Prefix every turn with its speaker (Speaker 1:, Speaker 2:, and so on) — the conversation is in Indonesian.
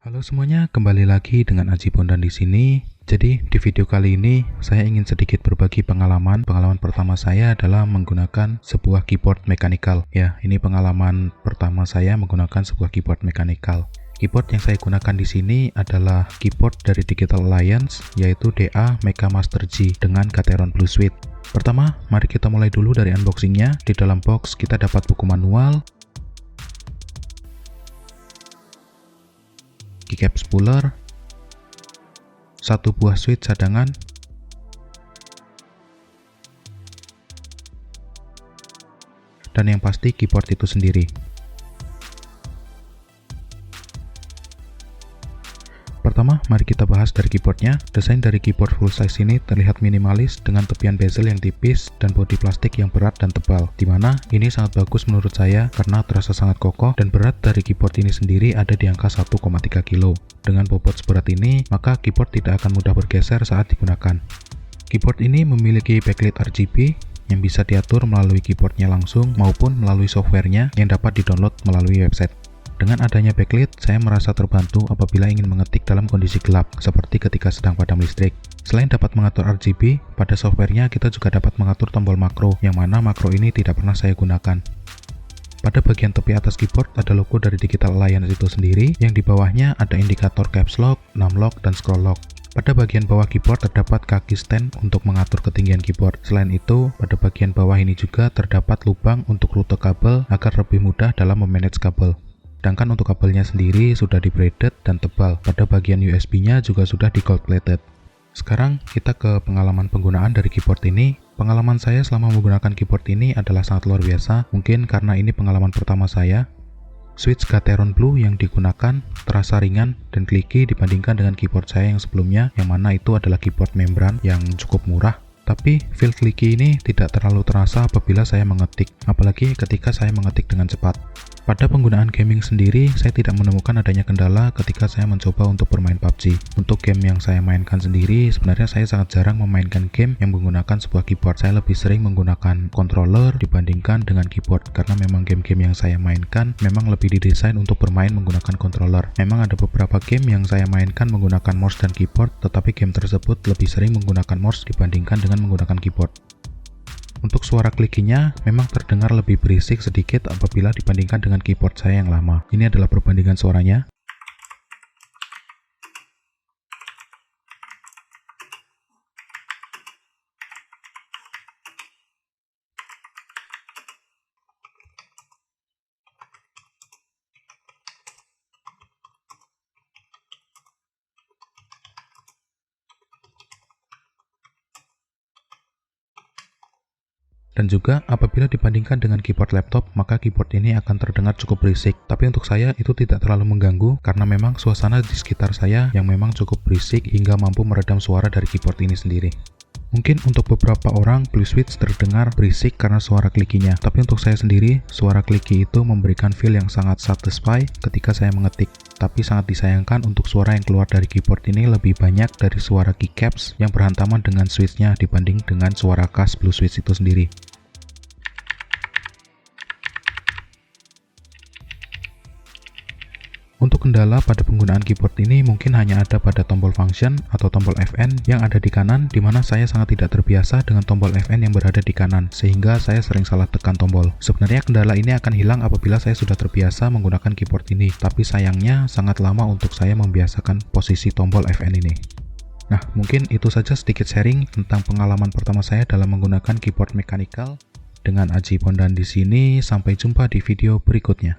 Speaker 1: Halo semuanya, kembali lagi dengan Aji Bondan di sini. Jadi di video kali ini saya ingin sedikit berbagi pengalaman. Pengalaman pertama saya adalah menggunakan sebuah keyboard mechanical. Ya, ini pengalaman pertama saya menggunakan sebuah keyboard mechanical. Keyboard yang saya gunakan di sini adalah keyboard dari Digital Alliance, yaitu DA Mecha Master G dengan Gateron Blue Suite. Pertama, mari kita mulai dulu dari unboxingnya. Di dalam box kita dapat buku manual, keycap spooler, satu buah switch cadangan, dan yang pasti keyboard itu sendiri. Pertama, mari kita bahas dari keyboardnya. Desain dari keyboard full size ini terlihat minimalis dengan tepian bezel yang tipis dan bodi plastik yang berat dan tebal, dimana ini sangat bagus menurut saya karena terasa sangat kokoh dan berat dari keyboard ini sendiri ada di angka 1,3 kg. Dengan bobot seberat ini, maka keyboard tidak akan mudah bergeser saat digunakan. Keyboard ini memiliki backlit RGB yang bisa diatur melalui keyboardnya langsung maupun melalui softwarenya yang dapat didownload melalui website. Dengan adanya backlit, saya merasa terbantu apabila ingin mengetik dalam kondisi gelap, seperti ketika sedang padam listrik. Selain dapat mengatur RGB, pada softwarenya kita juga dapat mengatur tombol makro, yang mana makro ini tidak pernah saya gunakan. Pada bagian tepi atas keyboard ada logo dari Digital Alliance itu sendiri, yang di bawahnya ada indikator caps lock, num lock, dan scroll lock. Pada bagian bawah keyboard terdapat kaki stand untuk mengatur ketinggian keyboard. Selain itu, pada bagian bawah ini juga terdapat lubang untuk rute kabel agar lebih mudah dalam memanage kabel. Sedangkan untuk kabelnya sendiri sudah di-braided dan tebal. Pada bagian USB-nya juga sudah di-gold-plated. Sekarang kita ke pengalaman penggunaan dari keyboard ini. Pengalaman saya selama menggunakan keyboard ini adalah sangat luar biasa, mungkin karena ini pengalaman pertama saya. Switch Gateron Blue yang digunakan terasa ringan dan clicky dibandingkan dengan keyboard saya yang sebelumnya, yang mana itu adalah keyboard membran yang cukup murah. Tapi feel clicky ini tidak terlalu terasa apabila saya mengetik, apalagi ketika saya mengetik dengan cepat. Pada penggunaan gaming sendiri, saya tidak menemukan adanya kendala ketika saya mencoba untuk bermain PUBG. Untuk game yang saya mainkan sendiri, sebenarnya saya sangat jarang memainkan game yang menggunakan sebuah keyboard. Saya lebih sering menggunakan controller dibandingkan dengan keyboard, karena memang game-game yang saya mainkan memang lebih didesain untuk bermain menggunakan controller. Memang ada beberapa game yang saya mainkan menggunakan mouse dan keyboard, tetapi game tersebut lebih sering menggunakan mouse dibandingkan dengan menggunakan keyboard. Untuk suara klikinya memang terdengar lebih berisik sedikit apabila dibandingkan dengan keyboard saya yang lama. Ini adalah perbandingan suaranya. Dan juga apabila dibandingkan dengan keyboard laptop, maka keyboard ini akan terdengar cukup berisik. Tapi untuk saya itu tidak terlalu mengganggu karena memang suasana di sekitar saya yang memang cukup berisik hingga mampu meredam suara dari keyboard ini sendiri. Mungkin untuk beberapa orang Blue Switch terdengar berisik karena suara klikinya, tapi untuk saya sendiri suara kliki itu memberikan feel yang sangat satisfy ketika saya mengetik. Tapi sangat disayangkan untuk suara yang keluar dari keyboard ini lebih banyak dari suara keycaps yang berhantaman dengan switchnya dibanding dengan suara khas Blue Switch itu sendiri. Untuk kendala pada penggunaan keyboard ini mungkin hanya ada pada tombol function atau tombol Fn yang ada di kanan, di mana saya sangat tidak terbiasa dengan tombol Fn yang berada di kanan, sehingga saya sering salah tekan tombol. Sebenarnya kendala ini akan hilang apabila saya sudah terbiasa menggunakan keyboard ini, tapi sayangnya sangat lama untuk saya membiasakan posisi tombol Fn ini. Nah, mungkin itu saja sedikit sharing tentang pengalaman pertama saya dalam menggunakan keyboard mechanical. Dengan Aji Bondan di sini, sampai jumpa di video berikutnya.